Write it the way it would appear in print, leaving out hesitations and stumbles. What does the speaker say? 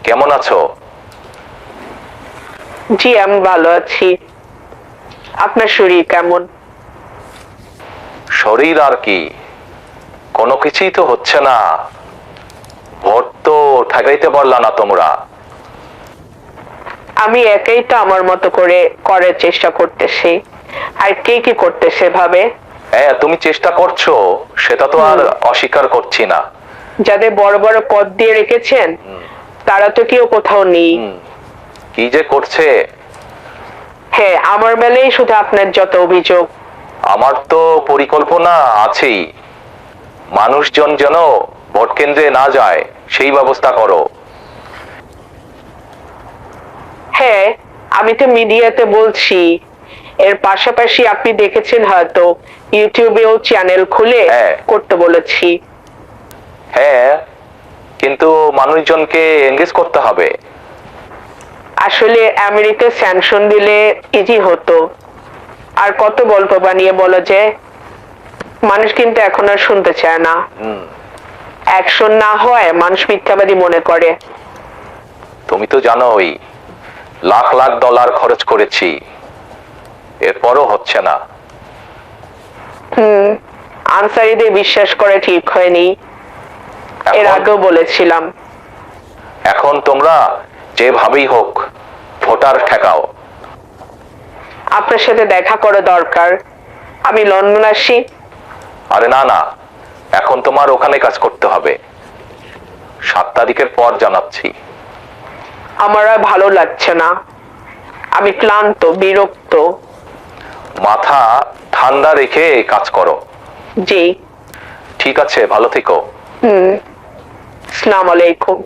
কেমন আছো? জি, আমি ভালো আছি। আপনার শরীর কেমন? শরীর আর কি, কোনো কিছুই তো হচ্ছে না। ভোট তো ঠেকাইতে পারলা না তোমরা। আমি একাই তো আমার মতো করে করার চেষ্টা করতেছি, আর কে কি করতেছে ভাবে। হ্যাঁ, তুমি চেষ্টা করছো, সেটা তো আর অস্বীকার করছি না। যাদের বড় বড় পদ দিয়ে রেখেছেন তারা তো কেউ কোথাও নেই। কি যে করছে। হ্যাঁ, আমার বেলায় শুধু আপনার যত অভিযোগ। আমার তো পরিকল্পনা আছেই, মানুষজন যেন ভোট কেন্দ্রে না যায় সেই ব্যবস্থা করো। হ্যাঁ, আমি তো মিডিয়াতে বলছি, এর পাশাপাশি আপনি দেখেছেন হয়তো ইউটিউবেও চ্যানেল খুলে করতে বলেছি। হ্যাঁ, কিন্তু মানুষজনকে এঙ্গেজ করতে হবে। আসলে আমেরিকা স্যাংশন দিলে ইজি হতো, আর কত গল্প বানিয়ে বলা যায়। মানুষ কিন্তু এখন আর শুনতে চায় না। অ্যাকশন না হয় মানুষ মিথ্যাবাদী মনে করে। তুমি তো জানোই, লাখ লাখ ডলার খরচ করেছি, এরপরও হচ্ছে না। আনসারীদের বিশ্বাস করে ঠিক হয়নি, এর আগেও বলেছিলাম। এখন তোমরা যেভাবেই হোক ভোটার ঠেকাও। আপনার সাথে দেখা করা দরকার, আমি লন্ডন আসি। আরে না না, এখন তোমার ওখানে কাজ করতে হবে। 7 তারিখের পর জানাচ্ছি। আমার আর ভালো লাগছে না, আমি ক্লান্ত, বিরক্ত। মাথা ঠান্ডা রেখে কাজ করো। জি। ঠিক আছে, ভালো থেকো। আসসালামু আলাইকুম।